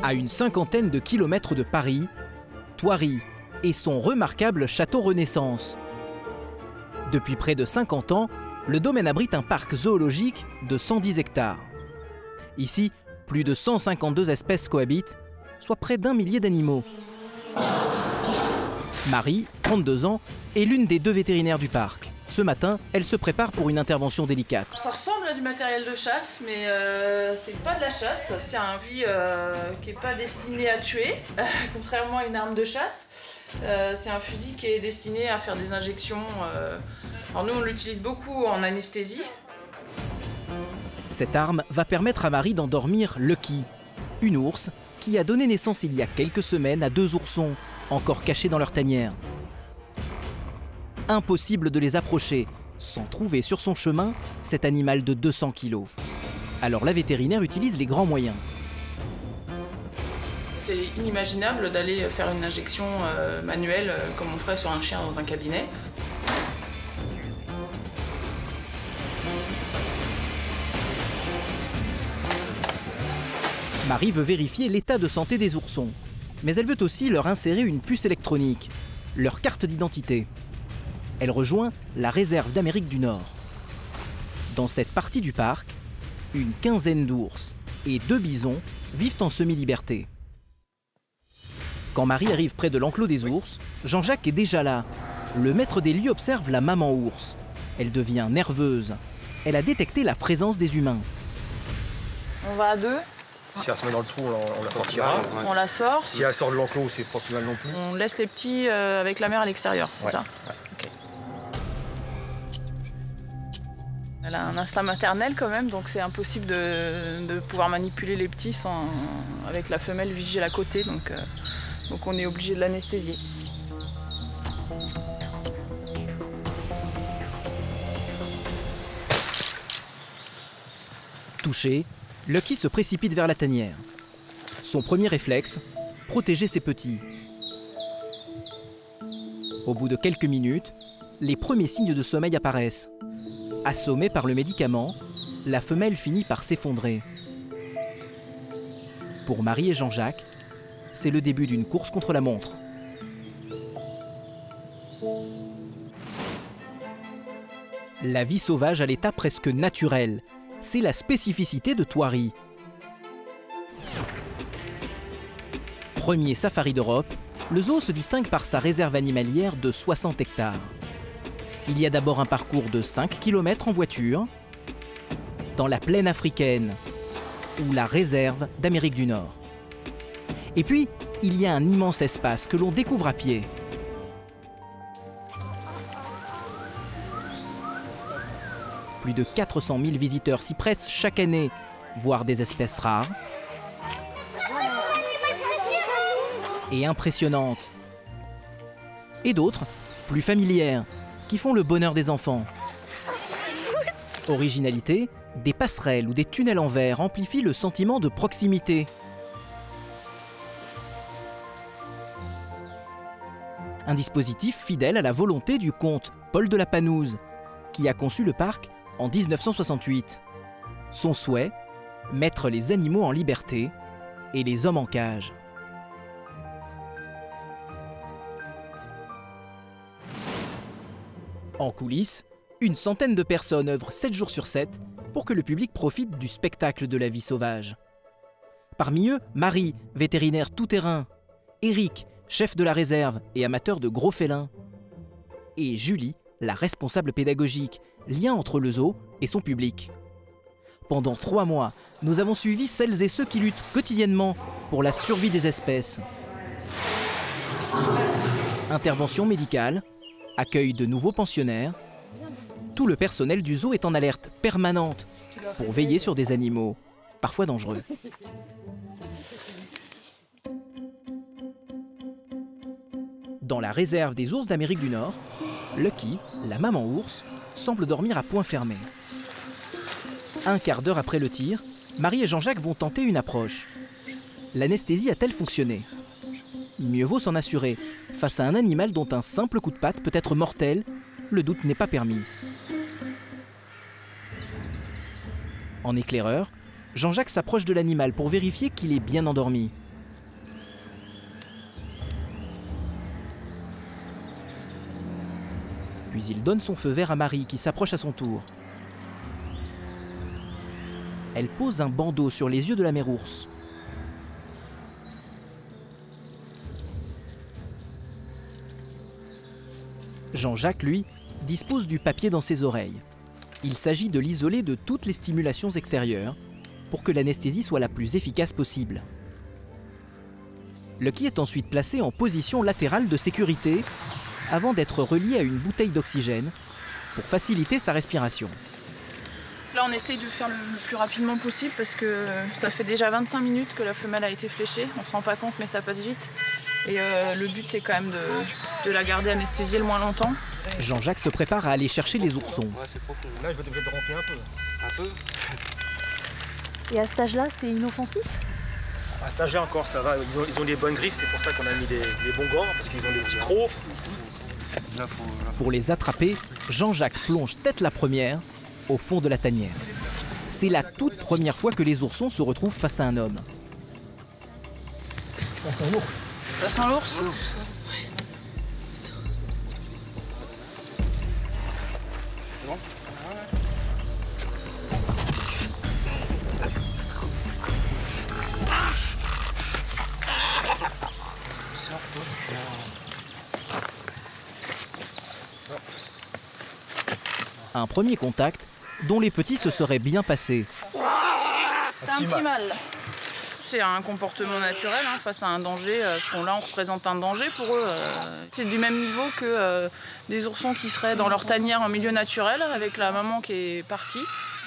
À une cinquantaine de kilomètres de Paris, Thoiry et son remarquable château Renaissance. Depuis près de 50 ans, le domaine abrite un parc zoologique de 110 hectares. Ici, plus de 152 espèces cohabitent, soit près d'1 millier d'animaux. Marie, 32 ans, est l'une des 2 vétérinaires du parc. Ce matin, elle se prépare pour une intervention délicate. Ça ressemble à du matériel de chasse, mais c'est pas de la chasse. C'est un fusil qui n'est pas destiné à tuer, contrairement à une arme de chasse. C'est un fusil qui est destiné à faire des injections. Alors nous, on l'utilise beaucoup en anesthésie. Cette arme va permettre à Marie d'endormir Lucky, une ours qui a donné naissance il y a quelques semaines à 2 oursons, encore cachés dans leur tanière. Impossible de les approcher sans trouver sur son chemin cet animal de 200 kg. Alors la vétérinaire utilise les grands moyens. C'est inimaginable d'aller faire une injection manuelle comme on ferait sur un chien dans un cabinet. Marie veut vérifier l'état de santé des oursons, mais elle veut aussi leur insérer une puce électronique, leur carte d'identité. Elle rejoint la réserve d'Amérique du Nord. Dans cette partie du parc, une quinzaine d'ours et 2 bisons vivent en semi-liberté. Quand Marie arrive près de l'enclos des ours, Jean-Jacques est déjà là. Le maître des lieux observe la maman ours. Elle devient nerveuse. Elle a détecté la présence des humains. On va à 2. Si elle se met dans le trou, on la sortira. On la sort. Si elle sort de l'enclos, c'est pas plus mal non plus. On laisse les petits avec la mère à l'extérieur, c'est ça? Ouais. Okay. Elle a un instinct maternel quand même, donc c'est impossible de pouvoir manipuler les petits avec la femelle vigile à côté, donc on est obligé de l'anesthésier. Touché, Lucky se précipite vers la tanière. Son premier réflexe, protéger ses petits. Au bout de quelques minutes, les premiers signes de sommeil apparaissent. Assommée par le médicament, la femelle finit par s'effondrer. Pour Marie et Jean-Jacques, c'est le début d'une course contre la montre. La vie sauvage à l'état presque naturel, c'est la spécificité de Thoiry. Premier safari d'Europe, le zoo se distingue par sa réserve animalière de 60 hectares. Il y a d'abord un parcours de 5 km en voiture, dans la plaine africaine, ou la réserve d'Amérique du Nord. Et puis, il y a un immense espace que l'on découvre à pied. Plus de 400 000 visiteurs s'y pressent chaque année, voir des espèces rares et impressionnantes. Et d'autres, plus familières, qui font le bonheur des enfants. Originalité, des passerelles ou des tunnels en verre amplifient le sentiment de proximité. Un dispositif fidèle à la volonté du comte Paul de la Panouse, qui a conçu le parc en 1968. Son souhait, mettre les animaux en liberté et les hommes en cage. En coulisses, une centaine de personnes œuvrent 7 jours sur 7 pour que le public profite du spectacle de la vie sauvage. Parmi eux, Marie, vétérinaire tout-terrain, Éric, chef de la réserve et amateur de gros félins, et Julie, la responsable pédagogique, lien entre le zoo et son public. Pendant 3 mois, nous avons suivi celles et ceux qui luttent quotidiennement pour la survie des espèces. Intervention médicale, accueil de nouveaux pensionnaires, tout le personnel du zoo est en alerte permanente pour veiller sur des animaux, parfois dangereux. Dans la réserve des ours d'Amérique du Nord, Lucky, la maman ours, semble dormir à point fermé. Un quart d'heure après le tir, Marie et Jean-Jacques vont tenter une approche. L'anesthésie a-t-elle fonctionné? Mieux vaut s'en assurer. Face à un animal dont un simple coup de patte peut être mortel, le doute n'est pas permis. En éclaireur, Jean-Jacques s'approche de l'animal pour vérifier qu'il est bien endormi. Puis il donne son feu vert à Marie qui s'approche à son tour. Elle pose un bandeau sur les yeux de la mère ours. Jean-Jacques, lui, dispose du papier dans ses oreilles. Il s'agit de l'isoler de toutes les stimulations extérieures pour que l'anesthésie soit la plus efficace possible. Lucky est ensuite placé en position latérale de sécurité avant d'être relié à une bouteille d'oxygène pour faciliter sa respiration. Là, on essaye de faire le plus rapidement possible parce que ça fait déjà 25 minutes que la femelle a été fléchée. On ne se rend pas compte, mais ça passe vite. Et le but, c'est quand même de la garder anesthésiée le moins longtemps. Jean-Jacques se prépare à aller chercher les oursons. Ouais, c'est profond. Là, je vais être obligé de ramper un peu. Un peu. Et à cet âge-là, c'est inoffensif? À cet âge-là encore, ça va. Ils ont des bonnes griffes, c'est pour ça qu'on a mis les bons gants, parce qu'ils ont des petits crocs. Pour les attraper, Jean-Jacques plonge tête la première au fond de la tanière. C'est la toute première fois que les oursons se retrouvent face à un homme. Ça sent l'ours. Ça sent l'ours? Un premier contact dont les petits se seraient bien passés. C'est un petit mâle. C'est un comportement naturel face à un danger. Là, on représente un danger pour eux. C'est du même niveau que des oursons qui seraient dans leur tanière en milieu naturel, avec la maman qui est partie,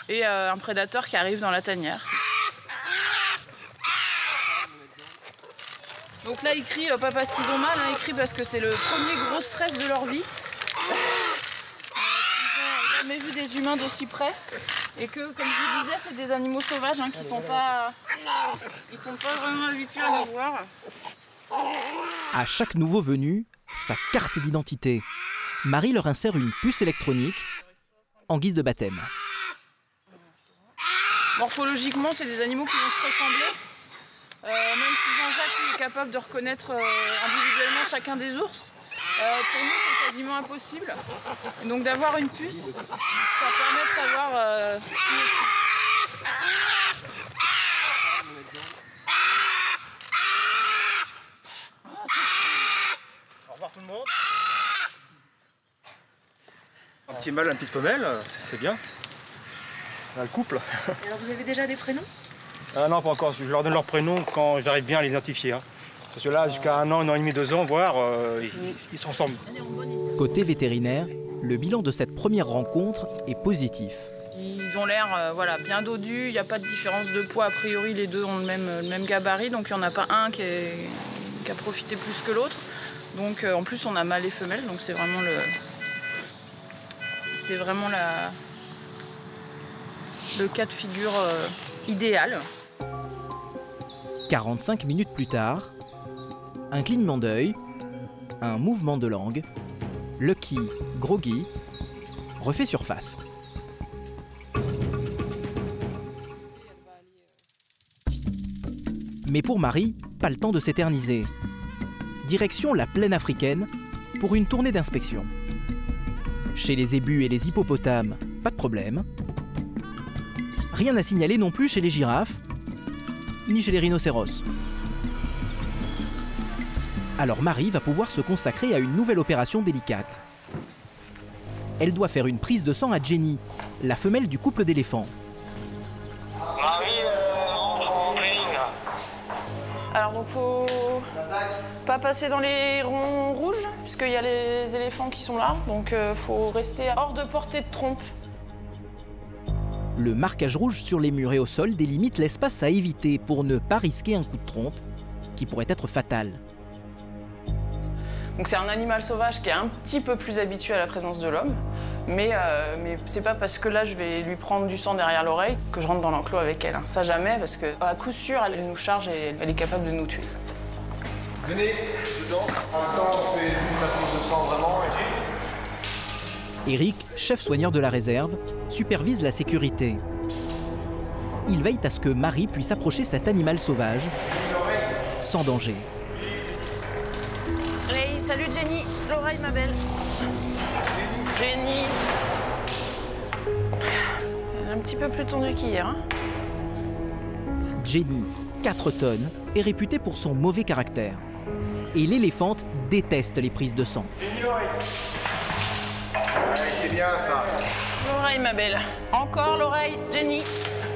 et un prédateur qui arrive dans la tanière. Donc là, ils crient pas parce qu'ils ont mal, ils crient parce que c'est le premier gros stress de leur vie. Ils n'ont jamais vu des humains d'aussi près. Et que, comme je vous disais, c'est des animaux sauvages qui sont pas vraiment habitués à nous voir. À chaque nouveau venu, sa carte d'identité. Marie leur insère une puce électronique en guise de baptême. Morphologiquement, c'est des animaux qui vont se ressembler. Même si Jean-Jacques est capable de reconnaître individuellement chacun des ours, pour nous, c'est quasiment impossible. Et donc d'avoir une puce, ça permet de savoir qui est qui. Au revoir tout le monde. Un petit mâle, une petite femelle, c'est bien. Là, le couple. Et alors vous avez déjà des prénoms? Ah non, pas encore. Je leur donne leur prénom quand j'arrive bien à les identifier. Parce que là, jusqu'à 1 an et demi, 2 ans, voire, ils sont ensemble. Côté vétérinaire, le bilan de cette première rencontre est positif. Ils ont l'air bien dodus, il n'y a pas de différence de poids. A priori, les deux ont le même gabarit, donc il n'y en a pas un qui a profité plus que l'autre. Donc en plus, on a mâle et femelle, donc c'est vraiment le cas de figure idéal. 45 minutes plus tard, un clignement d'œil, un mouvement de langue, Lucky, groggy, refait surface. Mais pour Marie, pas le temps de s'éterniser. Direction la plaine africaine pour une tournée d'inspection. Chez les zébus et les hippopotames, pas de problème. Rien à signaler non plus chez les girafes, ni chez les rhinocéros. Alors Marie va pouvoir se consacrer à une nouvelle opération délicate. Elle doit faire une prise de sang à Jenny, la femelle du couple d'éléphants. Marie, rentre en ring. Alors donc faut pas passer dans les ronds rouges, puisqu'il y a les éléphants qui sont là, donc faut rester hors de portée de trompe. Le marquage rouge sur les murs et au sol délimite l'espace à éviter pour ne pas risquer un coup de trompe qui pourrait être fatal. Donc c'est un animal sauvage qui est un petit peu plus habitué à la présence de l'homme, mais c'est pas parce que là je vais lui prendre du sang derrière l'oreille que je rentre dans l'enclos avec elle. Ça jamais, parce qu'à coup sûr elle nous charge et elle est capable de nous tuer. Venez, dedans. En même temps, on fait juste la prise de sang vraiment. Eric, chef soigneur de la réserve, supervise la sécurité. Il veille à ce que Marie puisse approcher cet animal sauvage sans danger. Hey, salut Jenny, l'oreille ma belle. J'ai petit peu plus tendu qu'hier. Hein. Jenny, 4 tonnes, est réputée pour son mauvais caractère. Et l'éléphante déteste les prises de sang. Jenny, l'oreille. Ouais, c'est bien ça. L'oreille, ma belle. Encore l'oreille, Jenny.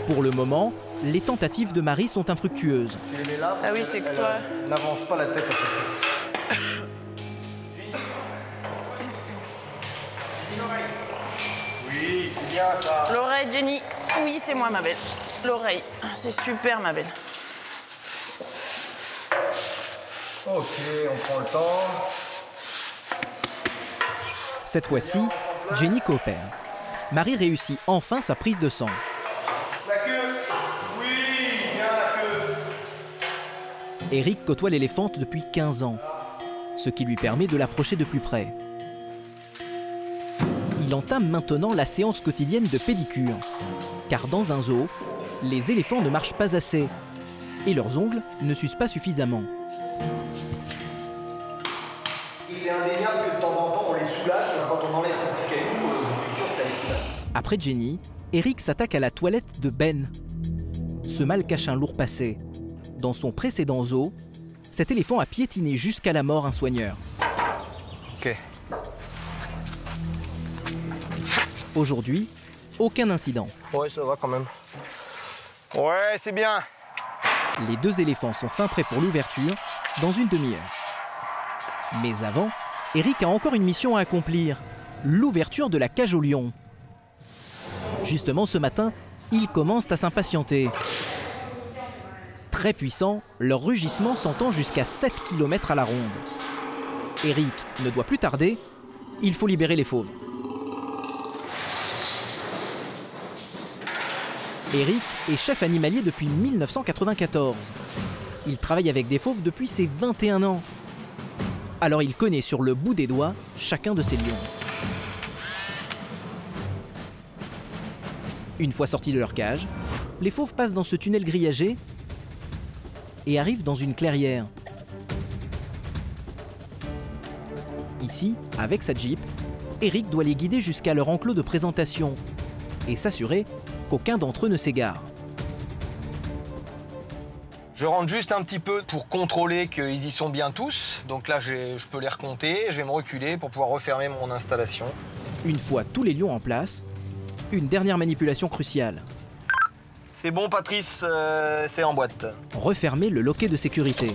Pour le moment, les tentatives de Marie sont infructueuses. Tu les mets là. Ah oui, c'est que toi. N'avance pas la tête à chaque fois. Oui, c'est bien ça. L'oreille, Jenny. Oui, c'est moi, ma belle. L'oreille. C'est super, ma belle. Ok, on prend le temps. Cette fois-ci, Jenny coopère. Marie réussit enfin sa prise de sang. La queue. Oui, bien la queue. Eric côtoie l'éléphante depuis 15 ans, ce qui lui permet de l'approcher de plus près. Il entame maintenant la séance quotidienne de pédicure, car dans un zoo, les éléphants ne marchent pas assez et leurs ongles ne s'usent pas suffisamment. C'est indéniable que de temps en temps on les soulage, parce que quand on enlève ces petits cailloux, je suis sûr que ça les soulage. Après Jenny, Eric s'attaque à la toilette de Ben. Ce mâle cache un lourd passé. Dans son précédent zoo, cet éléphant a piétiné jusqu'à la mort un soigneur. Ok. Aujourd'hui, aucun incident. Ouais, ça va quand même. Ouais, c'est bien. Les 2 éléphants sont fin prêts pour l'ouverture dans une demi-heure. Mais avant, Eric a encore une mission à accomplir, l'ouverture de la cage aux lions. Justement ce matin, ils commencent à s'impatienter. Très puissants, leur rugissement s'entend jusqu'à 7 km à la ronde. Eric ne doit plus tarder, il faut libérer les fauves. Eric est chef animalier depuis 1994. Il travaille avec des fauves depuis ses 21 ans. Alors il connaît sur le bout des doigts chacun de ces lions. Une fois sortis de leur cage, les fauves passent dans ce tunnel grillagé et arrivent dans une clairière. Ici, avec sa Jeep, Eric doit les guider jusqu'à leur enclos de présentation et s'assurer qu'aucun d'entre eux ne s'égare. Je rentre juste un petit peu pour contrôler qu'ils y sont bien tous. Donc là, je peux les recompter. Je vais me reculer pour pouvoir refermer mon installation. Une fois tous les lions en place, une dernière manipulation cruciale. C'est bon, Patrice, c'est en boîte. Refermer le loquet de sécurité.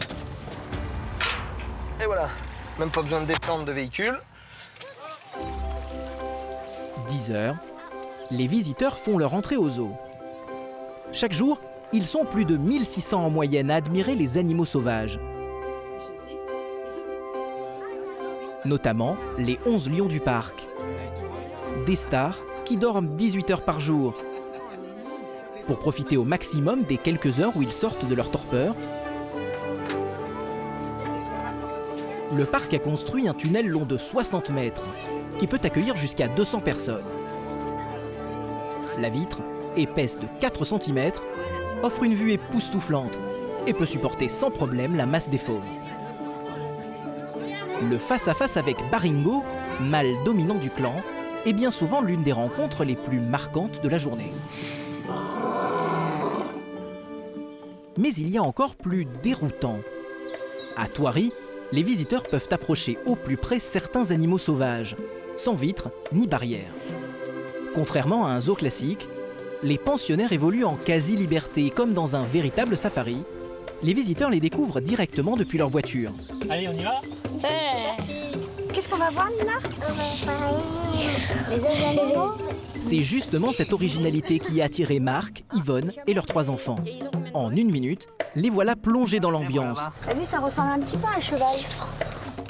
Et voilà, même pas besoin de détendre de véhicule. 10 heures, les visiteurs font leur entrée au zoo. Chaque jour, ils sont plus de 1600 en moyenne à admirer les animaux sauvages. Notamment les 11 lions du parc. Des stars qui dorment 18 heures par jour. Pour profiter au maximum des quelques heures où ils sortent de leur torpeur, le parc a construit un tunnel long de 60 mètres qui peut accueillir jusqu'à 200 personnes. La vitre, épaisse de 4 cm, offre une vue époustouflante et peut supporter sans problème la masse des fauves. Le face-à-face avec Baringo, mâle dominant du clan, est bien souvent l'une des rencontres les plus marquantes de la journée. Mais il y a encore plus déroutant. À Thoiry, les visiteurs peuvent approcher au plus près certains animaux sauvages, sans vitres ni barrières. Contrairement à un zoo classique, les pensionnaires évoluent en quasi-liberté, comme dans un véritable safari. Les visiteurs les découvrent directement depuis leur voiture. Allez, on y va? Qu'est-ce qu'on va voir, Nina? Les animaux. C'est justement cette originalité qui a attiré Marc, Yvonne et leurs 3 enfants. En 1 minute, les voilà plongés dans l'ambiance. T'as vu, ça ressemble un petit peu à un cheval.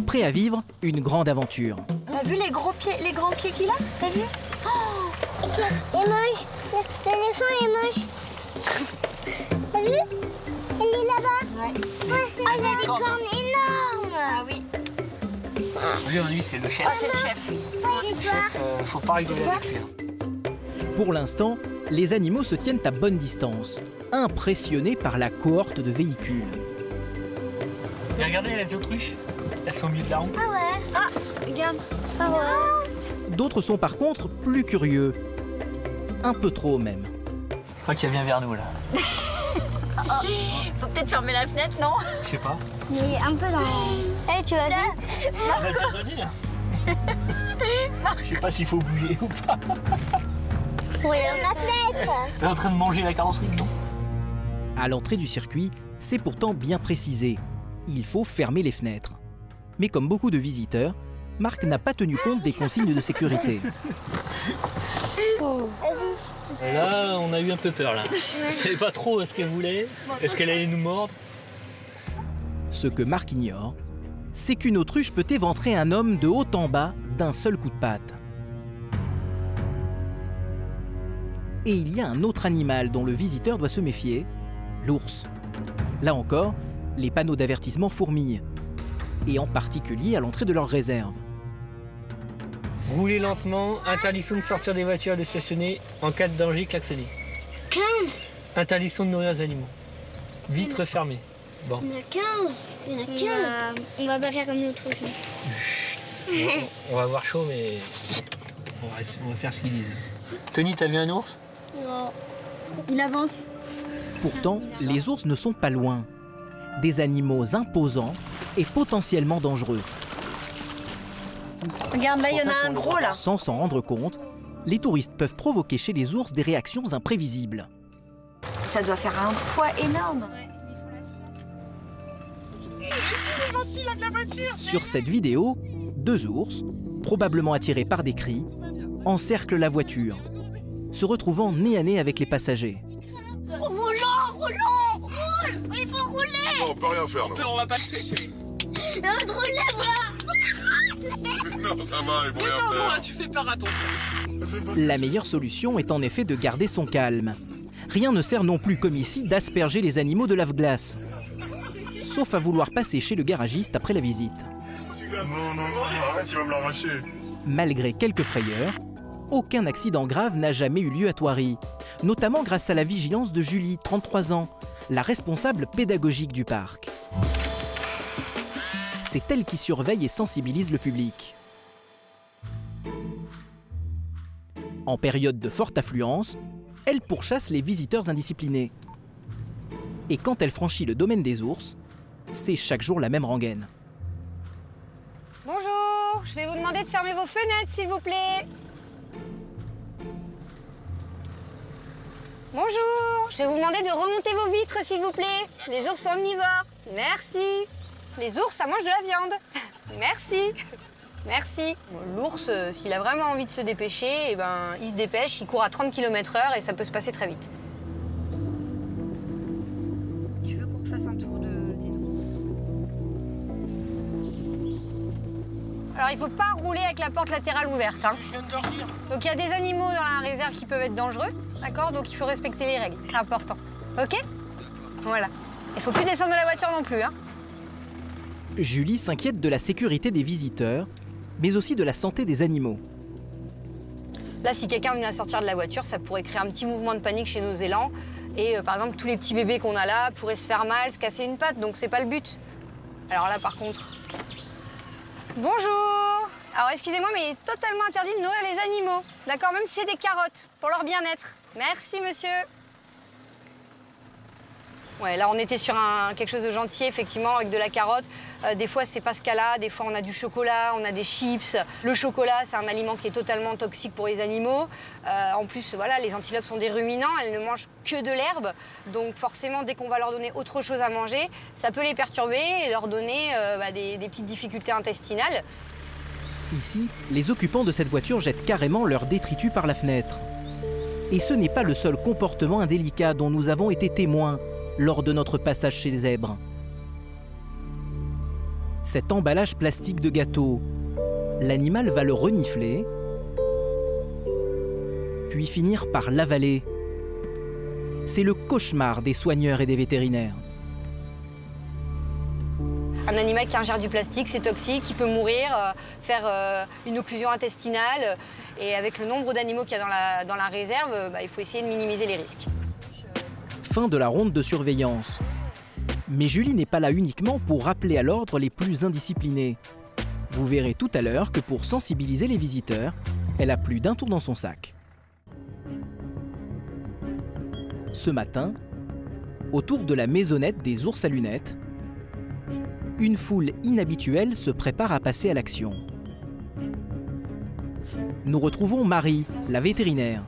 Prêts à vivre une grande aventure. T'as vu les gros pieds, les grands pieds qu'il a? T'as vu? Il mange. L'éléphant, il mange. T'as vu? Il est là-bas. Ouais. Il a des cornes énormes. Ah oui. Lui, c'est le chef. Ah, c'est le chef. Et toi? Faut pas rigoler avec lui. Pour l'instant, les animaux se tiennent à bonne distance, impressionnés par la cohorte de véhicules. Et regardez les autruches, elles sont au milieu de la route. Ah ouais. Ah, regarde. Ah ouais. D'autres sont par contre plus curieux. Un peu trop même. Je crois qu'elle vient vers nous là. Faut peut-être fermer la fenêtre, non? Je sais pas. Mais un peu dans... Eh, tu as vu? On a déjà donné là. Je sais pas s'il faut bouger ou pas. Pour la fenêtre. Elle est en train de manger la carrosserie, non? À l'entrée du circuit, c'est pourtant bien précisé. Il faut fermer les fenêtres. Mais comme beaucoup de visiteurs, Marc n'a pas tenu compte des consignes de sécurité. Là, on a eu un peu peur là. On savait pas trop ce qu'elle voulait. Est-ce qu'elle allait nous mordre? Ce que Marc ignore, c'est qu'une autruche peut éventrer un homme de haut en bas d'un seul coup de patte. Et il y a un autre animal dont le visiteur doit se méfier, l'ours. Là encore, les panneaux d'avertissement fourmillent, et en particulier à l'entrée de leur réserve. Roulez lentement, interdiction de sortir des voitures et de stationner, en cas de danger, klaxonner. 15. Interdiction de nourrir les animaux. Vitres fermées. Bon. Il y en a 15. Il y en a 15. On va pas faire comme l'autruche. On va avoir chaud, mais on va faire ce qu'ils disent. Tony, t'as vu un ours? Non. Il avance. Pourtant, les ours ne sont pas loin. Des animaux imposants et potentiellement dangereux. Regarde, là, il y en a un gros, là. Sans s'en rendre compte, les touristes peuvent provoquer chez les ours des réactions imprévisibles. Ça doit faire un poids énorme. Sur cette vidéo, 2 ours, probablement attirés par des cris, encerclent la voiture, se retrouvant nez à nez avec les passagers. Roule! Il faut rouler! Non, on peut rien faire, non. On va pas se chérie. Non, ça va, ils vont rien faire. Tu fais peur à ton frère. La meilleure solution est en effet de garder son calme. Rien ne sert non plus, comme ici, d'asperger les animaux de lave-glace. Sauf à vouloir passer chez le garagiste après la visite. Non, arrête, tu vas me l'arracher. Malgré quelques frayeurs, aucun accident grave n'a jamais eu lieu à Thoiry, notamment grâce à la vigilance de Julie, 33 ans, la responsable pédagogique du parc. C'est elle qui surveille et sensibilise le public. En période de forte affluence, elle pourchasse les visiteurs indisciplinés. Et quand elle franchit le domaine des ours, c'est chaque jour la même rengaine. Bonjour, je vais vous demander de fermer vos fenêtres, s'il vous plaît. Bonjour, je vais vous demander de remonter vos vitres, s'il vous plaît. Les ours sont omnivores. Merci. Les ours, ça mange de la viande. Merci. Merci. Bon, l'ours, s'il a vraiment envie de se dépêcher, eh ben, il se dépêche, il court à 30 km/h et ça peut se passer très vite. Tu veux qu'on refasse un tour des ours? Alors, il ne faut pas rouler avec la porte latérale ouverte. Hein. Je viens de leur dire. Donc, il y a des animaux dans la réserve qui peuvent être dangereux, d'accord? Donc, il faut respecter les règles. C'est important. OK? Voilà. Il ne faut plus descendre de la voiture non plus, hein. Julie s'inquiète de la sécurité des visiteurs, mais aussi de la santé des animaux. Là, si quelqu'un venait à sortir de la voiture, ça pourrait créer un petit mouvement de panique chez nos élans. Et par exemple, tous les petits bébés qu'on a là pourraient se faire mal, se casser une patte, donc c'est pas le but. Alors là, par contre... Bonjour! Alors excusez-moi, mais il est totalement interdit de nourrir les animaux. D'accord? Même si c'est des carottes, pour leur bien-être. Merci, monsieur. Ouais, là, on était sur quelque chose de gentil, effectivement, avec de la carotte. Des fois, c'est pas ce cas-là. Des fois, on a du chocolat, on a des chips. Le chocolat, c'est un aliment qui est totalement toxique pour les animaux. En plus, voilà, les antilopes sont des ruminants. Elles ne mangent que de l'herbe. Donc, forcément, dès qu'on va leur donner autre chose à manger, ça peut les perturber et leur donner des petites difficultés intestinales. Ici, les occupants de cette voiture jettent carrément leurs détritus par la fenêtre. Et ce n'est pas le seul comportement indélicat dont nous avons été témoins lors de notre passage chez les zèbres. Cet emballage plastique de gâteau, l'animal va le renifler, puis finir par l'avaler. C'est le cauchemar des soigneurs et des vétérinaires. Un animal qui ingère du plastique, c'est toxique, il peut mourir, faire une occlusion intestinale. Et avec le nombre d'animaux qu'il y a dans la réserve, il faut essayer de minimiser les risques. Fin de la ronde de surveillance. Mais Julie n'est pas là uniquement pour rappeler à l'ordre les plus indisciplinés. Vous verrez tout à l'heure que pour sensibiliser les visiteurs, elle a plus d'un tour dans son sac. Ce matin, autour de la maisonnette des ours à lunettes, une foule inhabituelle se prépare à passer à l'action. Nous retrouvons Marie, la vétérinaire.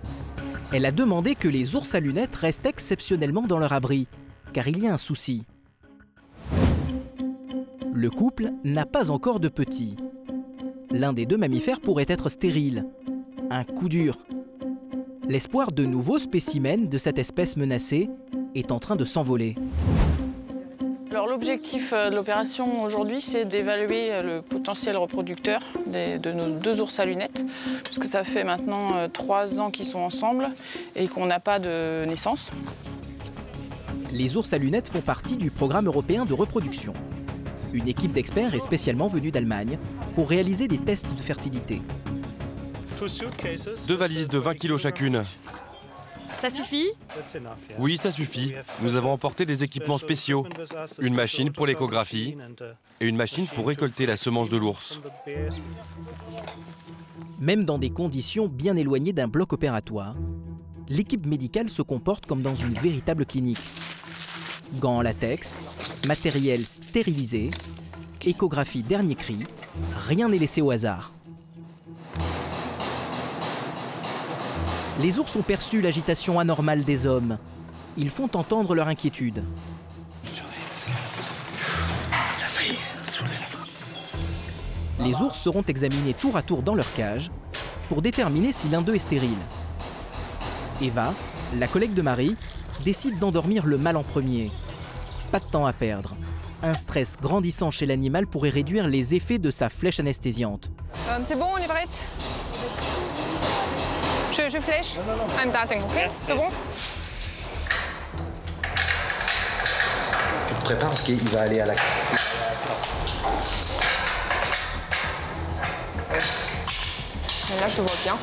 Elle a demandé que les ours à lunettes restent exceptionnellement dans leur abri, car il y a un souci. Le couple n'a pas encore de petits. L'un des deux mammifères pourrait être stérile. Un coup dur. L'espoir de nouveaux spécimens de cette espèce menacée est en train de s'envoler. Alors l'objectif de l'opération aujourd'hui, c'est d'évaluer le potentiel reproducteur de nos deux ours à lunettes, puisque ça fait maintenant 3 ans qu'ils sont ensemble et qu'on n'a pas de naissance. Les ours à lunettes font partie du programme européen de reproduction. Une équipe d'experts est spécialement venue d'Allemagne pour réaliser des tests de fertilité. 2 valises de 20 kg chacune. Ça suffit? Oui, ça suffit. Nous avons emporté des équipements spéciaux. Une machine pour l'échographie et une machine pour récolter la semence de l'ours. Même dans des conditions bien éloignées d'un bloc opératoire, l'équipe médicale se comporte comme dans une véritable clinique. Gants en latex, matériel stérilisé, échographie dernier cri, rien n'est laissé au hasard. Les ours ont perçu l'agitation anormale des hommes. Ils font entendre leur inquiétude. Les ours seront examinés tour à tour dans leur cage pour déterminer si l'un d'eux est stérile. Eva, la collègue de Marie, décide d'endormir le mâle en premier. Pas de temps à perdre. Un stress grandissant chez l'animal pourrait réduire les effets de sa flèche anesthésiante. C'est bon, on est prête? Je flèche? I'm darting, ok? C'est bon? Tu te prépares parce qu'il va aller à la... Là, je vois bien.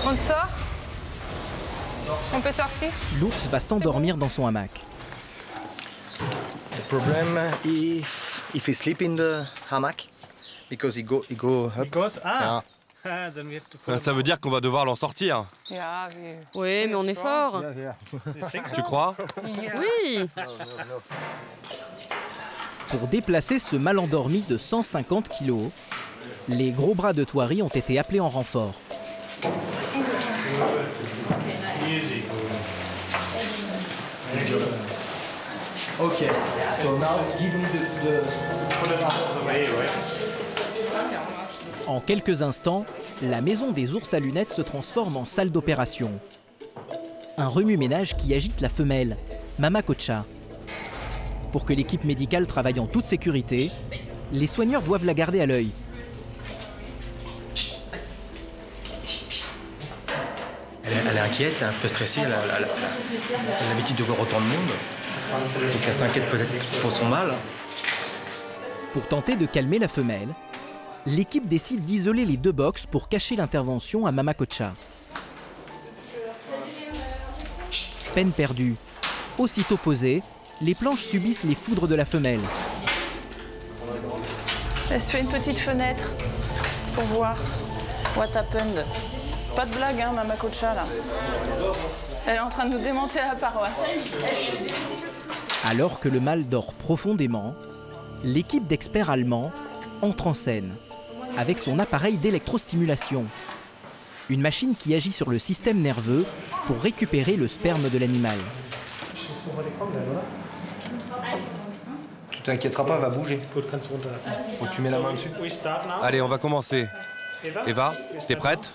On sort? On peut sortir? L'ours va s'endormir dans son hamac. The problem if he sleep in the hammock because he go up. Ça veut dire qu'on va devoir l'en sortir. Oui, mais on est fort. Tu crois? Oui. Pour déplacer ce mal endormi de 150 kg, les gros bras de Thoiry ont été appelés en renfort. Ok, so now give me the... En quelques instants, la maison des ours à lunettes se transforme en salle d'opération. Un remue-ménage qui agite la femelle, Mama Kocha. Pour que l'équipe médicale travaille en toute sécurité, les soigneurs doivent la garder à l'œil. Elle est inquiète, un peu stressée, elle a l'habitude de voir autant de monde. Donc elle s'inquiète peut-être pour son mâle. Pour tenter de calmer la femelle, l'équipe décide d'isoler les 2 box pour cacher l'intervention à Mama Kocha. Peine perdue. Aussitôt posées, les planches subissent les foudres de la femelle. Elle se fait une petite fenêtre pour voir what happened. Pas de blague, hein, Mama Kocha, là. Elle est en train de nous démonter la paroi. Alors que le mâle dort profondément, l'équipe d'experts allemands entre en scène avec son appareil d'électrostimulation. Une machine qui agit sur le système nerveux pour récupérer le sperme de l'animal. Tu t'inquiéteras pas, elle va bouger. Tu mets la main dessus. Allez, on va commencer. Eva, t'es prête?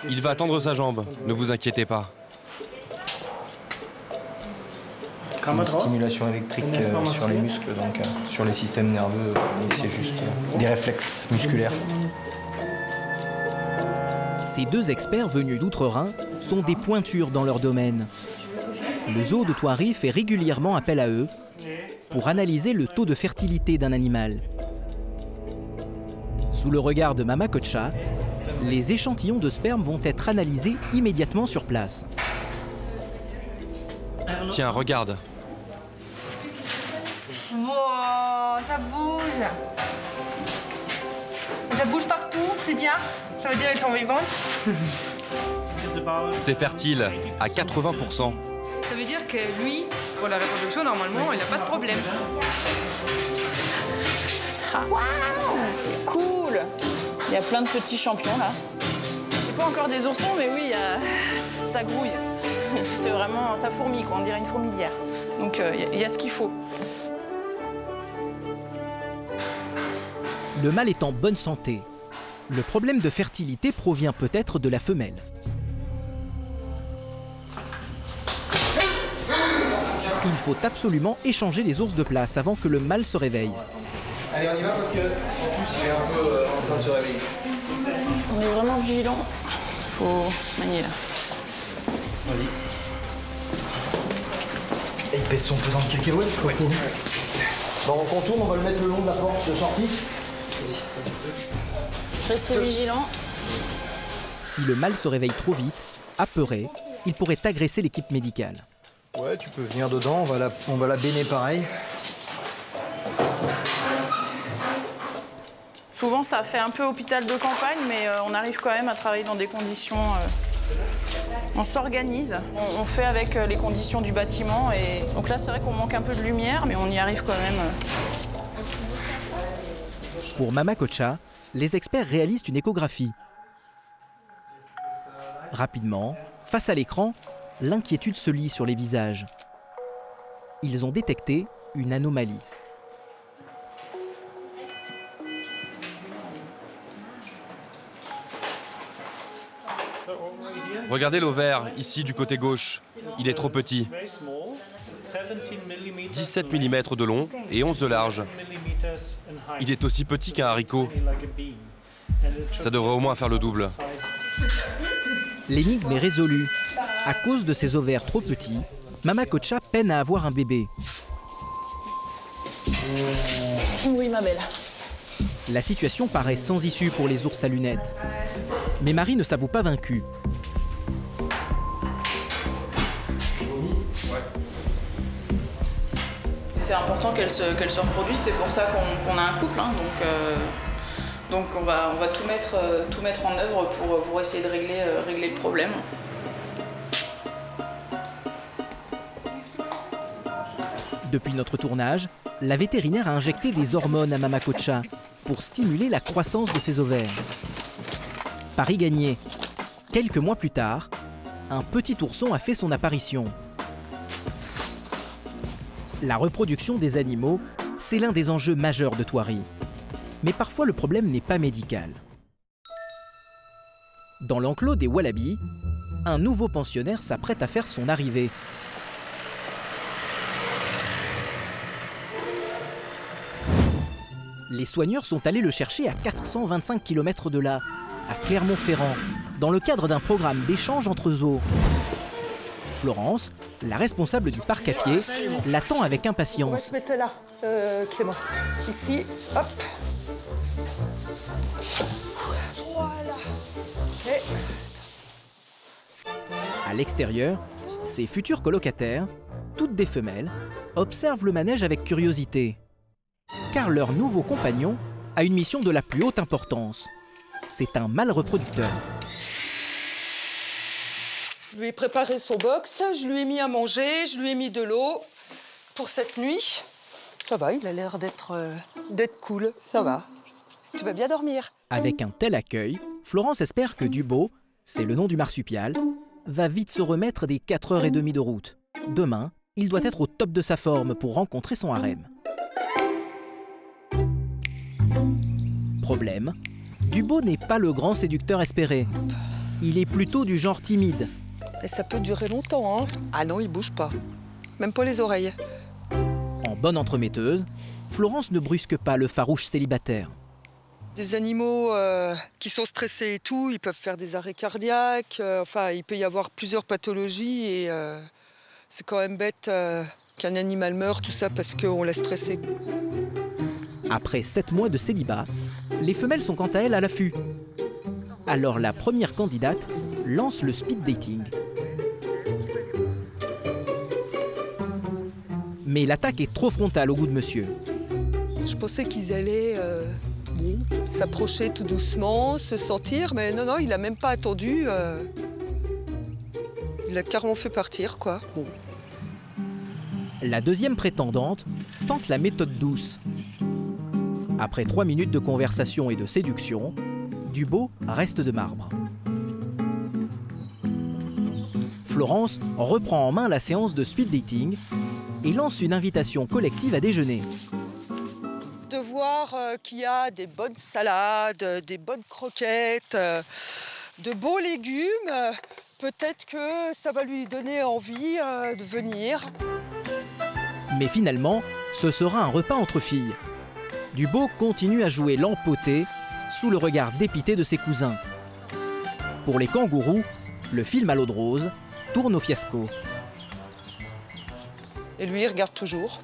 Il va tendre sa jambe, ne vous inquiétez pas. C'est une stimulation électrique sur les muscles, donc sur les systèmes nerveux, c'est juste des réflexes musculaires. Ces 2 experts venus d'outre-Rhin sont des pointures dans leur domaine. Le zoo de Thoiry fait régulièrement appel à eux pour analyser le taux de fertilité d'un animal. Sous le regard de Mama Kocha, les échantillons de sperme vont être analysés immédiatement sur place. Tiens, regarde. Wow, ça bouge. Ça bouge partout, c'est bien. Ça veut dire qu'elles sont vivantes? C'est fertile à 80%. Ça veut dire que lui, pour la reproduction, normalement, il n'a pas de problème. Waouh, cool. Il y a plein de petits champions là. C'est pas encore des oursons, mais oui, ça grouille. C'est vraiment, ça fourmille, quoi. On dirait une fourmilière. Donc il y a ce qu'il faut. Le mâle est en bonne santé. Le problème de fertilité provient peut-être de la femelle. Il faut absolument échanger les ours de place avant que le mâle se réveille. Allez, on y va parce que en plus il est un peu en train de se réveiller. On est vraiment vigilant. Faut se manier là. Vas-y. Et il pèse son pesant de cacahuètes, quoi. Bon, on contourne, on va le mettre le long de la porte de sortie. Restez vigilant. Si le mâle se réveille trop vite, apeuré, il pourrait agresser l'équipe médicale. Ouais, tu peux venir dedans, on va la béner pareil. Souvent, ça fait un peu hôpital de campagne, mais on arrive quand même à travailler dans des conditions... on s'organise, on fait avec les conditions du bâtiment. Et donc là, c'est vrai qu'on manque un peu de lumière, mais on y arrive quand même. Pour Mama Kocha, les experts réalisent une échographie. Rapidement, face à l'écran, l'inquiétude se lit sur les visages. Ils ont détecté une anomalie. Regardez l'ovaire, ici du côté gauche. Il est trop petit. 17 mm de long et 11 de large. Il est aussi petit qu'un haricot. Ça devrait au moins faire le double. L'énigme est résolue. À cause de ses ovaires trop petits, Mama Kocha peine à avoir un bébé. Oui, ma belle. La situation paraît sans issue pour les ours à lunettes. Mais Marie ne s'avoue pas vaincue. C'est important qu'elle se reproduise, c'est pour ça qu'on a un couple. Hein, donc on va tout mettre en œuvre pour essayer de régler le problème. Depuis notre tournage, la vétérinaire a injecté des hormones à Mama Kocha pour stimuler la croissance de ses ovaires. Pari gagné. Quelques mois plus tard, un petit ourson a fait son apparition. La reproduction des animaux, c'est l'un des enjeux majeurs de Thoiry. Mais parfois le problème n'est pas médical. Dans l'enclos des Wallabies, un nouveau pensionnaire s'apprête à faire son arrivée. Les soigneurs sont allés le chercher à 425 km de là, à Clermont-Ferrand, dans le cadre d'un programme d'échange entre zoos. Florence, la responsable du parc à pied, l'attend avec impatience. On va se mettre là, Clément. Ici, hop. Voilà. Et... À l'extérieur, ses futurs colocataires, toutes des femelles, observent le manège avec curiosité. Car leur nouveau compagnon a une mission de la plus haute importance. C'est un mâle reproducteur. Je lui ai préparé son box, je lui ai mis à manger, je lui ai mis de l'eau pour cette nuit. Ça va, il a l'air d'être cool, ça va. Tu vas bien dormir. Avec un tel accueil, Florence espère que Dubo, c'est le nom du marsupial, va vite se remettre des 4h30 de route. Demain, il doit être au top de sa forme pour rencontrer son harem. Problème, Dubo n'est pas le grand séducteur espéré. Il est plutôt du genre timide. Et ça peut durer longtemps, hein. Ah non, il bouge pas. Même pas les oreilles. En bonne entremetteuse, Florence ne brusque pas le farouche célibataire. Des animaux qui sont stressés et tout, ils peuvent faire des arrêts cardiaques. Enfin, il peut y avoir plusieurs pathologies et c'est quand même bête qu'un animal meure, tout ça, parce qu'on l'a stressé. Après 7 mois de célibat, les femelles sont quant à elles à l'affût. Alors la première candidate lance le speed dating. Mais l'attaque est trop frontale au goût de monsieur. Je pensais qu'ils allaient s'approcher tout doucement, se sentir, mais non, non, il n'a même pas attendu. Il l'a carrément fait partir, quoi. Bon. La deuxième prétendante tente la méthode douce. Après 3 minutes de conversation et de séduction, Dubos reste de marbre. Florence reprend en main la séance de speed dating et lance une invitation collective à déjeuner. De voir qu'il y a des bonnes salades, des bonnes croquettes, de bons légumes, peut-être que ça va lui donner envie de venir. Mais finalement, ce sera un repas entre filles. Dubos continue à jouer l'empoté sous le regard dépité de ses cousins. Pour les kangourous, le film à l'eau de rose tourne au fiasco. Et lui, il regarde toujours.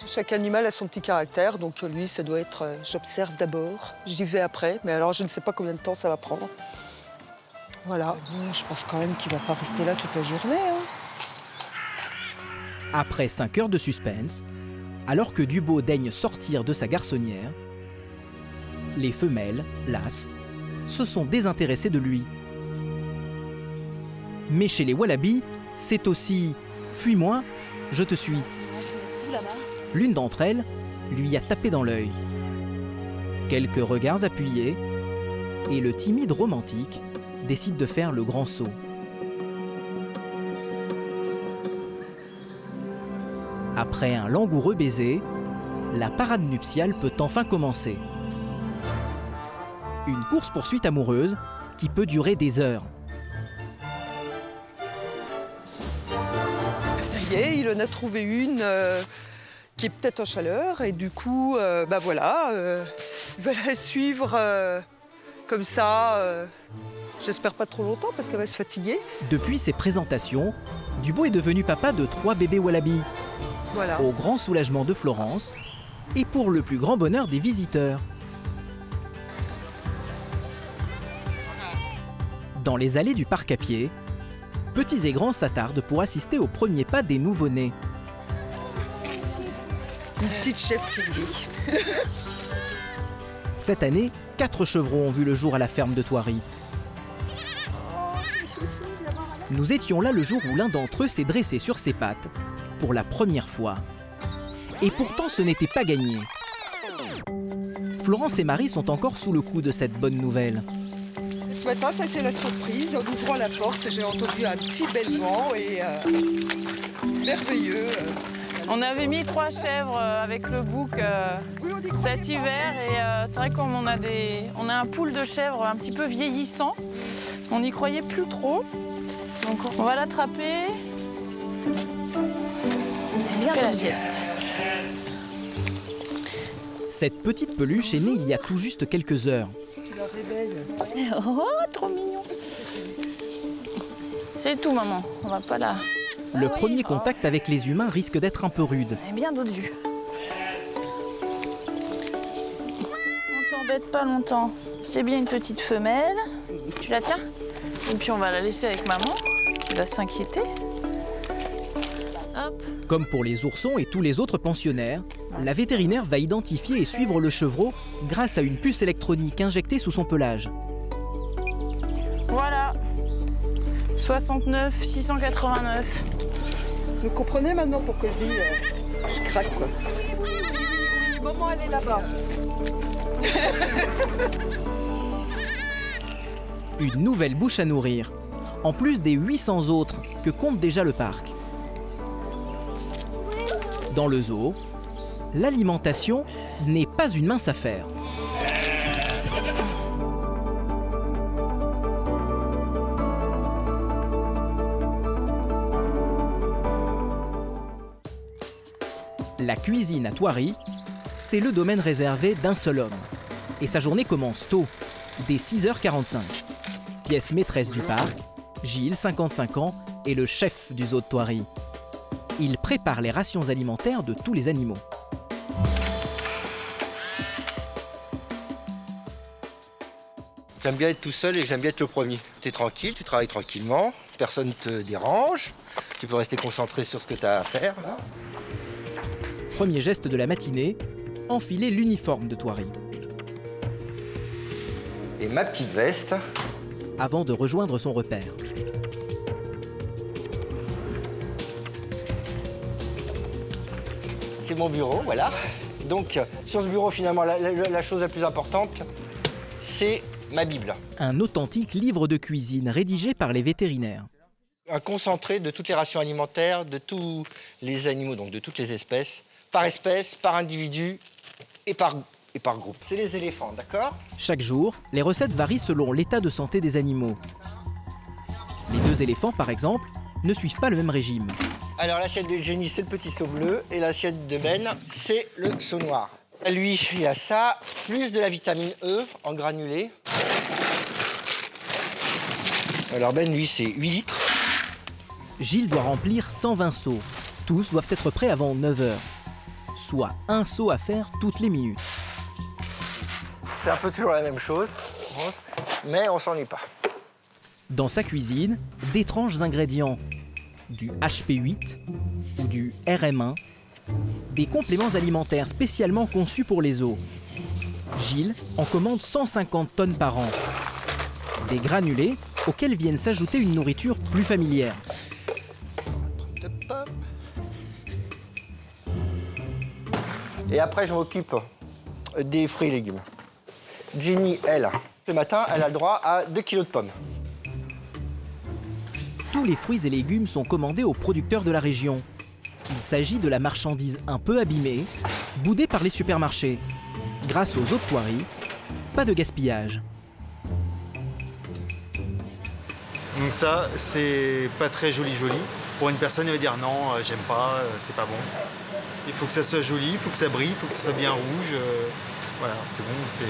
Chaque animal a son petit caractère, donc lui, ça doit être j'observe d'abord, j'y vais après, mais alors je ne sais pas combien de temps ça va prendre. Voilà. Je pense quand même qu'il ne va pas rester là toute la journée. Après 5 heures de suspense, alors que Dubos daigne sortir de sa garçonnière, les femelles, lasses, se sont désintéressées de lui. Mais chez les wallabies, c'est aussi « fuis-moi, je te suis ». L'une d'entre elles lui a tapé dans l'œil. Quelques regards appuyés, et le timide romantique décide de faire le grand saut. Après un langoureux baiser, la parade nuptiale peut enfin commencer. Une course-poursuite amoureuse qui peut durer des heures. Ça y est, il en a trouvé une qui est peut-être en chaleur et du coup, bah voilà, il va la suivre comme ça. J'espère pas trop longtemps parce qu'elle va se fatiguer. Depuis ses présentations, Dubos est devenu papa de 3 bébés wallabies. Voilà. Au grand soulagement de Florence et pour le plus grand bonheur des visiteurs. Dans les allées du parc à pied, petits et grands s'attardent pour assister aux premiers pas des nouveau-nés. Une petite chèvrerie. Cette année, 4 chevrons ont vu le jour à la ferme de Thoiry. Nous étions là le jour où l'un d'entre eux s'est dressé sur ses pattes pour la première fois. Et pourtant, ce n'était pas gagné. Florence et Marie sont encore sous le coup de cette bonne nouvelle. Ce matin, ça a été la surprise. En ouvrant la porte, j'ai entendu un petit bêlement et merveilleux. On avait mis 3 chèvres avec le bouc cet hiver et c'est vrai qu'on a un pool de chèvres un petit peu vieillissant. On n'y croyait plus trop. Donc on va l'attraper. Bien fait la sieste. Cette petite peluche est née il y a tout juste quelques heures. Tu la réveilles. Oh, trop mignon. C'est tout, maman. On va pas là. Le premier contact avec les humains risque d'être un peu rude. Elle est bien dodue. On t'embête pas longtemps. C'est bien une petite femelle. Tu la tiens? Et puis on va la laisser avec maman, qui va s'inquiéter. Hop. Comme pour les oursons et tous les autres pensionnaires, la vétérinaire va identifier et suivre le chevreau grâce à une puce électronique injectée sous son pelage. Voilà. 69 689. Vous comprenez maintenant pourquoi je dis je craque quoi. Oui, maman elle est là-bas. Une nouvelle bouche à nourrir, en plus des 800 autres que compte déjà le parc. Dans le zoo, l'alimentation n'est pas une mince affaire. La cuisine à Thoiry, c'est le domaine réservé d'un seul homme. Et sa journée commence tôt, dès 6h45. Pièce maîtresse du parc, Gilles, 55 ans, est le chef du zoo de Thoiry. Il prépare les rations alimentaires de tous les animaux. J'aime bien être tout seul et j'aime bien être le premier. Tu es tranquille, tu travailles tranquillement, personne ne te dérange, tu peux rester concentré sur ce que tu as à faire. Là. Premier geste de la matinée, enfiler l'uniforme de Thoiry. et ma petite veste. Avant de rejoindre son repère. C'est mon bureau, voilà. Donc, sur ce bureau, finalement, la chose la plus importante, c'est ma Bible. Un authentique livre de cuisine rédigé par les vétérinaires. Un concentré de toutes les rations alimentaires, de tous les animaux, donc de toutes les espèces, par individu et par groupe. C'est les éléphants, d'accord? Chaque jour, les recettes varient selon l'état de santé des animaux. Les 2 éléphants, par exemple, ne suivent pas le même régime. Alors l'assiette de Jenny, c'est le petit seau bleu, et l'assiette de Ben, c'est le seau noir. Lui, il a ça, plus de la vitamine E en granulé. Alors Ben, lui, c'est 8 litres. Gilles doit remplir 120 seaux. Tous doivent être prêts avant 9 h. Soit un seau à faire toutes les minutes. C'est un peu toujours la même chose, mais on s'ennuie pas. Dans sa cuisine, d'étranges ingrédients. Du HP8 ou du RM1, des compléments alimentaires spécialement conçus pour les os. Gilles en commande 150 tonnes par an. Des granulés auxquels viennent s'ajouter une nourriture plus familière. Et après, je m'occupe des fruits et légumes. Jenny, elle, le matin, elle a le droit à 2 kilos de pommes. Tous les fruits et légumes sont commandés aux producteurs de la région. Il s'agit de la marchandise un peu abîmée, boudée par les supermarchés. Grâce aux eaux de Thoiry, pas de gaspillage. Donc ça, c'est pas très joli. Pour une personne, elle va dire non, j'aime pas, c'est pas bon. Il faut que ça soit joli, il faut que ça brille, il faut que ça soit bien rouge. Voilà, que bon, c'est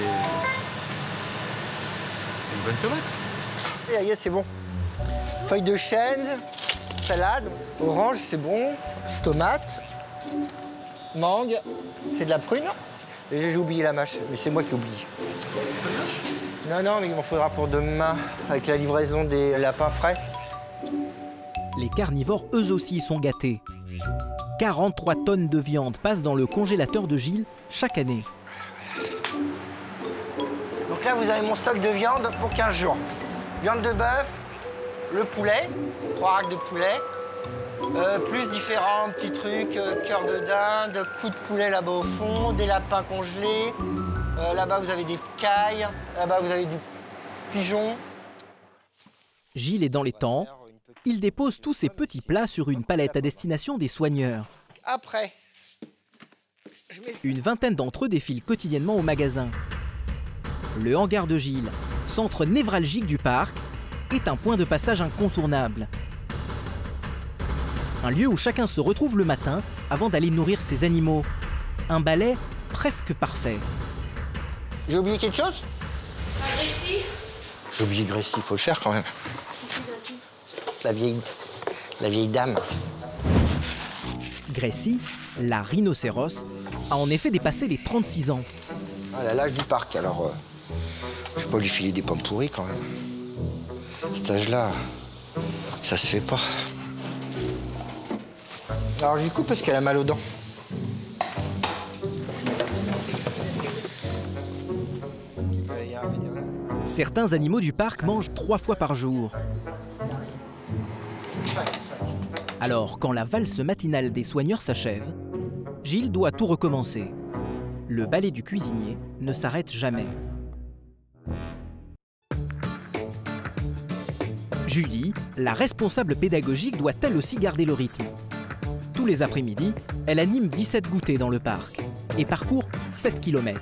une bonne tomate. Et aïe, c'est bon. Feuilles de chêne, salade, orange, c'est bon, tomate, mangue, c'est de la prune. Et j'ai oublié la mâche, mais c'est moi qui oublie. Non, mais il m'en faudra pour demain, avec la livraison des lapins frais. Les carnivores, eux aussi, sont gâtés. 43 tonnes de viande passent dans le congélateur de Gilles chaque année. Donc là, vous avez mon stock de viande pour 15 jours. Viande de bœuf, le poulet, 3 racks de poulet, plus différents petits trucs, cœur de dinde, coups de poulet là-bas au fond, des lapins congelés, là-bas vous avez des cailles, là-bas vous avez du pigeon. Gilles est dans les temps. Il dépose tous ces petits plats sur une palette à destination des soigneurs. Après, une vingtaine d'entre eux défilent quotidiennement au magasin. Le hangar de Gilles, centre névralgique du parc, est un point de passage incontournable. Un lieu où chacun se retrouve le matin avant d'aller nourrir ses animaux. Un balai presque parfait. J'ai oublié quelque chose? Gracie. J'ai oublié Gracie, il faut le faire quand même. La vieille dame. Gracie, la rhinocéros, a en effet dépassé les 36 ans. Elle a l'âge du parc, alors je vais pas lui filer des pommes pourries quand même. À cet âge-là, ça se fait pas. Alors je lui coupe parce qu'elle a mal aux dents. Certains animaux du parc mangent 3 fois par jour. Alors, quand la valse matinale des soigneurs s'achève, Gilles doit tout recommencer. Le balai du cuisinier ne s'arrête jamais. Julie, la responsable pédagogique, doit elle aussi garder le rythme. Tous les après-midi, elle anime 17 goûters dans le parc et parcourt 7 km.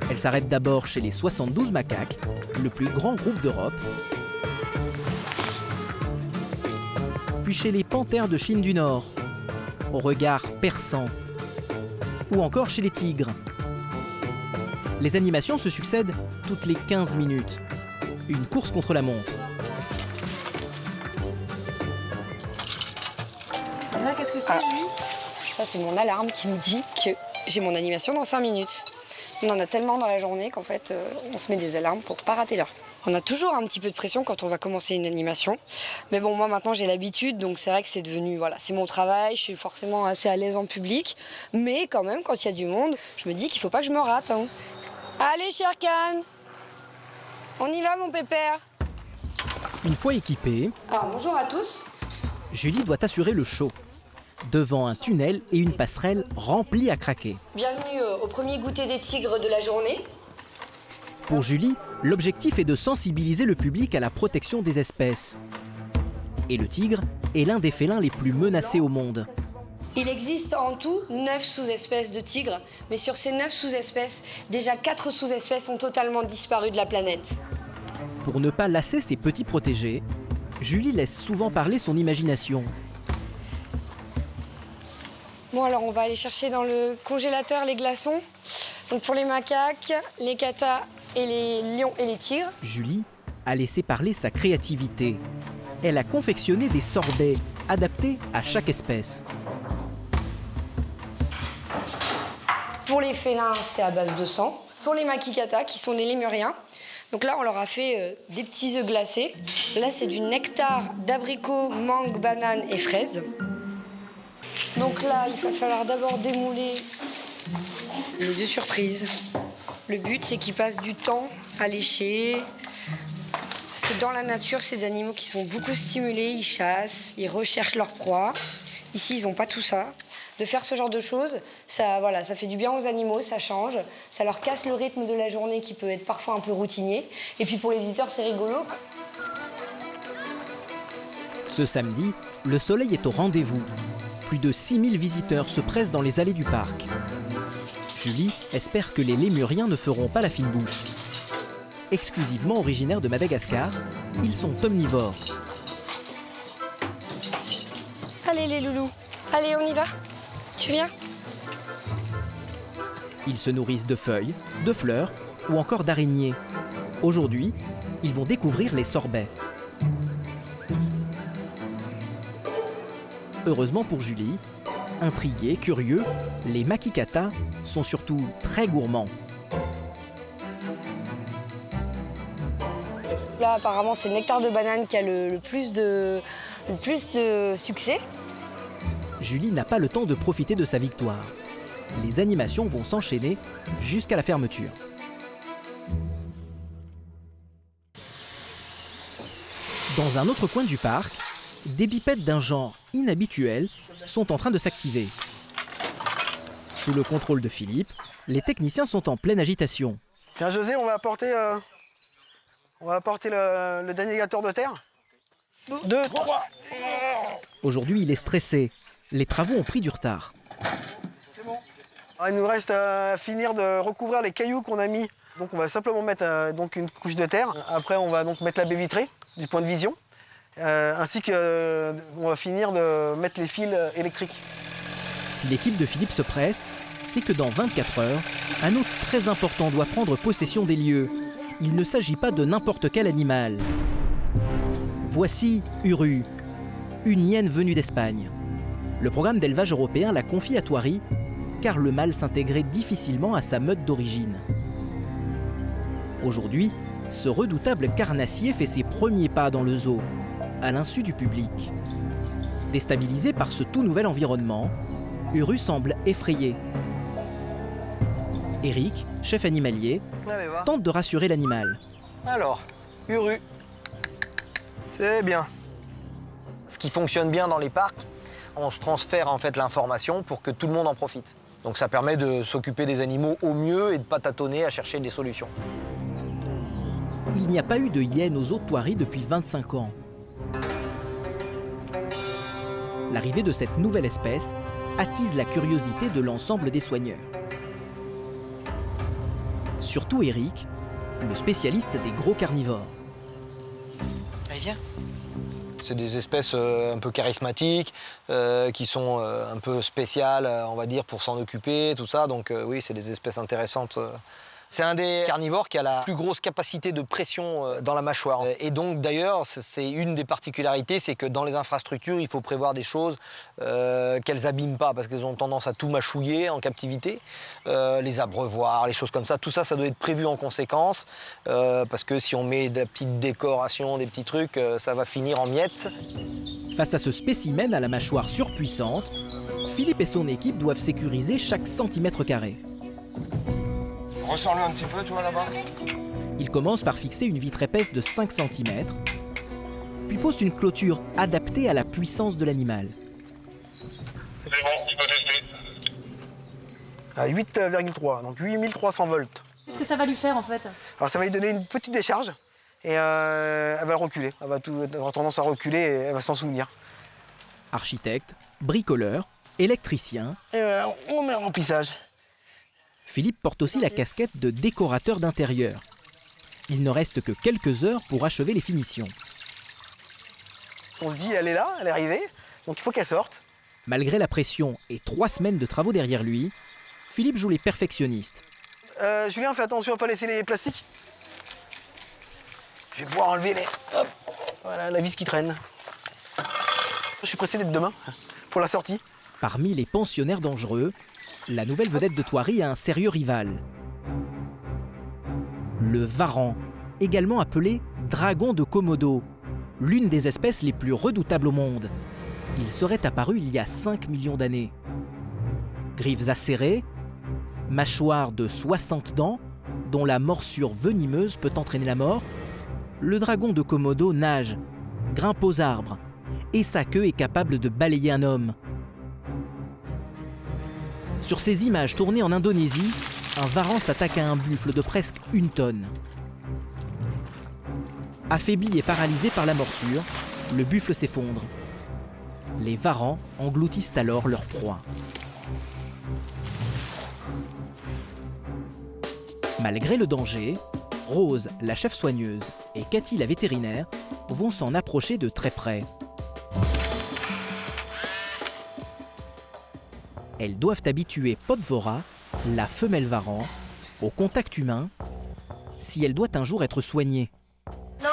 Elle s'arrête d'abord chez les 72 macaques, le plus grand groupe d'Europe, puis chez les panthères de Chine du Nord, au regard perçant, ou encore chez les tigres. Les animations se succèdent toutes les 15 minutes. Une course contre la montre. Là, qu'est-ce que c'est, Julie? Ça, c'est mon alarme qui me dit que j'ai mon animation dans 5 minutes. On en a tellement dans la journée qu'en fait, on se met des alarmes pour pas rater l'heure. On a toujours un petit peu de pression quand on va commencer une animation. Mais bon, moi maintenant j'ai l'habitude, donc c'est vrai que c'est devenu, voilà, c'est mon travail, je suis forcément assez à l'aise en public. Mais quand même, quand il y a du monde, je me dis qu'il faut pas que je me rate. Hein. Allez, Sherkan, on y va, mon pépère. Une fois équipée, Alors, bonjour à tous. Julie doit assurer le show. Devant un tunnel et une passerelle remplie à craquer. Bienvenue au premier goûter des tigres de la journée. Pour Julie, l'objectif est de sensibiliser le public à la protection des espèces. Et le tigre est l'un des félins les plus menacés au monde. Il existe en tout 9 sous-espèces de tigres, mais sur ces 9 sous-espèces, déjà 4 sous-espèces ont totalement disparu de la planète. Pour ne pas lasser ses petits protégés, Julie laisse souvent parler son imagination. Bon, alors on va aller chercher dans le congélateur les glaçons. Donc pour les macaques, les katas et les lions et les tigres. Julie a laissé parler sa créativité. Elle a confectionné des sorbets adaptés à chaque espèce. Pour les félins, c'est à base de sang. Pour les makikatas, qui sont les lémuriens, donc là, on leur a fait des petits œufs glacés. Là, c'est du nectar d'abricot, mangue, banane et fraise. Donc là, il va falloir d'abord démouler les œufs surprises. Le but, c'est qu'ils passent du temps à lécher. Parce que dans la nature, c'est des animaux qui sont beaucoup stimulés. Ils chassent, ils recherchent leur proie. Ici, ils n'ont pas tout ça. De faire ce genre de choses, ça fait du bien aux animaux, ça change. Ça leur casse le rythme de la journée qui peut être parfois un peu routinier. Et puis pour les visiteurs, c'est rigolo. Ce samedi, le soleil est au rendez-vous. Plus de 6000 visiteurs se pressent dans les allées du parc. Julie espère que les lémuriens ne feront pas la fine bouche. Exclusivement originaires de Madagascar, ils sont omnivores. Allez les loulous, allez on y va. Tu viens? Ils se nourrissent de feuilles, de fleurs ou encore d'araignées. Aujourd'hui, ils vont découvrir les sorbets. Heureusement pour Julie, intrigués, curieux, les makikatas sont surtout très gourmands. Là, apparemment, c'est le nectar de banane qui a le plus de succès. Julie n'a pas le temps de profiter de sa victoire. Les animations vont s'enchaîner jusqu'à la fermeture. Dans un autre coin du parc, des bipettes d'un genre inhabituel sont en train de s'activer. Sous le contrôle de Philippe, les techniciens sont en pleine agitation. Tiens José, on va apporter le dénégateur de terre. 2, 3. Aujourd'hui, il est stressé. Les travaux ont pris du retard. C'est bon. Il nous reste à finir de recouvrir les cailloux qu'on a mis. Donc on va simplement mettre donc une couche de terre. Après, on va donc mettre la baie vitrée du point de vision. Ainsi que on va finir de mettre les fils électriques. Si l'équipe de Philippe se presse, c'est que dans 24 heures, un hôte très important doit prendre possession des lieux. Il ne s'agit pas de n'importe quel animal. Voici Uru, une hyène venue d'Espagne. Le programme d'élevage européen l'a confiée à Thoiry, car le mâle s'intégrait difficilement à sa meute d'origine. Aujourd'hui, ce redoutable carnassier fait ses premiers pas dans le zoo, à l'insu du public. Déstabilisé par ce tout nouvel environnement, Uru semble effrayé. Eric, chef animalier, tente de rassurer l'animal. Alors, Uru, c'est bien. Ce qui fonctionne bien dans les parcs, on se transfère en fait l'information pour que tout le monde en profite. Donc ça permet de s'occuper des animaux au mieux et de ne pas tâtonner à chercher des solutions. Il n'y a pas eu de hyène aux eaux de Thoiry depuis 25 ans. L'arrivée de cette nouvelle espèce attise la curiosité de l'ensemble des soigneurs. Surtout Eric, le spécialiste des gros carnivores. Allez, viens. C'est des espèces un peu charismatiques, qui sont un peu spéciales, on va dire, pour s'en occuper, tout ça. Donc oui, c'est des espèces intéressantes C'est un des carnivores qui a la plus grosse capacité de pression dans la mâchoire. Et donc d'ailleurs, c'est une des particularités, c'est que dans les infrastructures, il faut prévoir des choses qu'elles abîment pas, parce qu'elles ont tendance à tout mâchouiller en captivité. Les abreuvoirs, les choses comme ça, tout ça, ça doit être prévu en conséquence, parce que si on met de la petite décoration, des petits trucs, ça va finir en miettes. Face à ce spécimen à la mâchoire surpuissante, Philippe et son équipe doivent sécuriser chaque centimètre carré. Ressens-le un petit peu, toi, là-bas. Il commence par fixer une vitre épaisse de 5 cm, puis pose une clôture adaptée à la puissance de l'animal. C'est bon, il faut tester. À 8,3, donc 8300 volts. Qu'est-ce que ça va lui faire en fait? Alors ça va lui donner une petite décharge et elle va reculer. Elle va avoir tendance à reculer et elle va s'en souvenir. Architecte, bricoleur, électricien. Et on met en remplissage. Philippe porte aussi la casquette de décorateur d'intérieur. Il ne reste que quelques heures pour achever les finitions. On se dit, elle est là, elle est arrivée, donc il faut qu'elle sorte. Malgré la pression et 3 semaines de travaux derrière lui, Philippe joue les perfectionnistes. Julien, fais attention à ne pas laisser les plastiques. Je vais pouvoir enlever les... Hop, voilà, la vis qui traîne. Je suis pressé d'être demain pour la sortie. Parmi les pensionnaires dangereux, la nouvelle vedette de Thoiry a un sérieux rival. Le varan, également appelé dragon de Komodo, l'une des espèces les plus redoutables au monde. Il serait apparu il y a 5 millions d'années. Griffes acérées, mâchoire de 60 dents, dont la morsure venimeuse peut entraîner la mort, le dragon de Komodo nage, grimpe aux arbres, et sa queue est capable de balayer un homme. Sur ces images tournées en Indonésie, un varan s'attaque à un buffle de presque 1 tonne. Affaibli et paralysé par la morsure, le buffle s'effondre. Les varans engloutissent alors leur proie. Malgré le danger, Rose, la chef soigneuse, et Cathy, la vétérinaire, vont s'en approcher de très près. Elles doivent habituer Podvora, la femelle varan, au contact humain, si elle doit un jour être soignée. Non.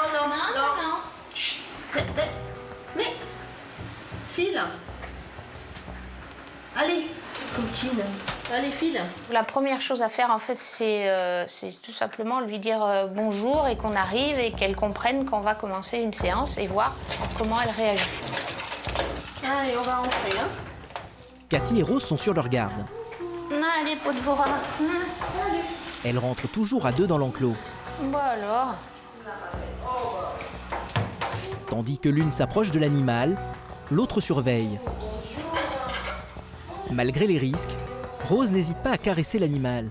Chut. Mais, file. Allez, coquine. Allez, file. La première chose à faire, en fait, c'est tout simplement lui dire bonjour et qu'on arrive et qu'elle comprenne qu'on va commencer une séance et voir comment elle réagit. Allez, on va rentrer, hein. Cathy et Rose sont sur leur garde. Allez, Podvora. Elles rentrent toujours à 2 dans l'enclos. Bon alors. Tandis que l'une s'approche de l'animal, l'autre surveille. Malgré les risques, Rose n'hésite pas à caresser l'animal.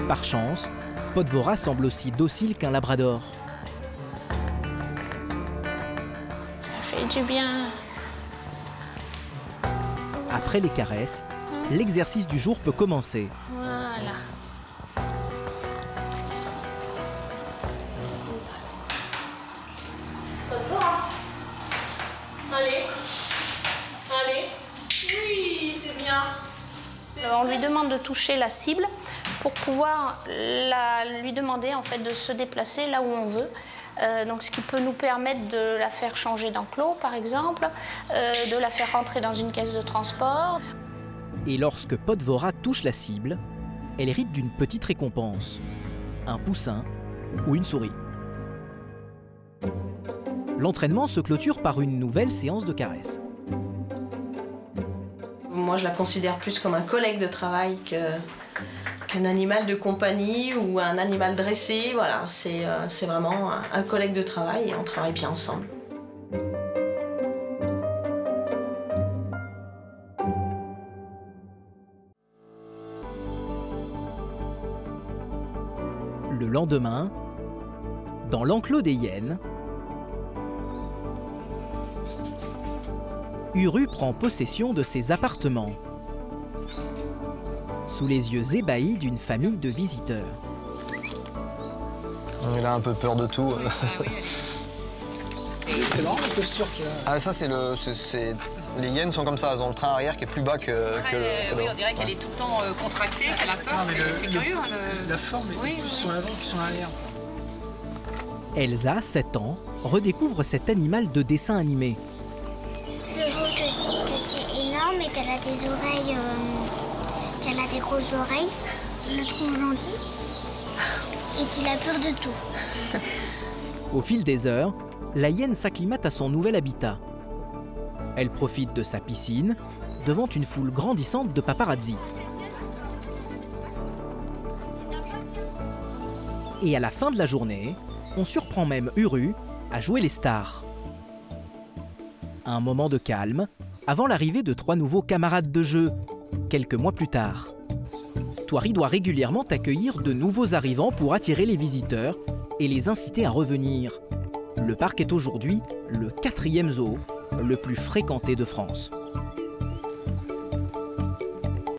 Par chance, Podvora semble aussi docile qu'un labrador. Ça fait du bien. Après les caresses, l'exercice du jour peut commencer. Voilà. Allez. Oui, c'est bien. On lui demande de toucher la cible pour pouvoir lui demander en fait de se déplacer là où on veut. Donc ce qui peut nous permettre de la faire changer d'enclos par exemple, de la faire rentrer dans une caisse de transport. Et lorsque Podvora touche la cible, elle hérite d'une petite récompense. Un poussin ou une souris. L'entraînement se clôture par une nouvelle séance de caresses. Moi, je la considère plus comme un collègue de travail qu'un animal de compagnie ou un animal dressé. Voilà, c'est vraiment un collègue de travail et on travaille bien ensemble. Le lendemain, dans l'enclos des hyènes, Uru prend possession de ses appartements, sous les yeux ébahis d'une famille de visiteurs. Il a un peu peur de tout. C'est marrant la posture qu'il a. Ah, ça, c'est Les hyènes sont comme ça, elles ont le train arrière qui est plus bas que oui, on dirait qu'elle est tout le temps contractée, qu'elle a peur. C'est curieux. La forme est plus sur l'avant que sur l'arrière. Elsa, 7 ans, redécouvre cet animal de dessin animé. Je trouve que c'est énorme et qu'elle a des oreilles, qu'elle a des grosses oreilles. Je le trouve gentil et qu'il a peur de tout. Au fil des heures, la hyène s'acclimate à son nouvel habitat. Elle profite de sa piscine, devant une foule grandissante de paparazzi. Et à la fin de la journée, on surprend même Uru à jouer les stars. Un moment de calme, avant l'arrivée de 3 nouveaux camarades de jeu, quelques mois plus tard. Thoiry doit régulièrement accueillir de nouveaux arrivants pour attirer les visiteurs et les inciter à revenir. Le parc est aujourd'hui le 4e zoo le plus fréquenté de France.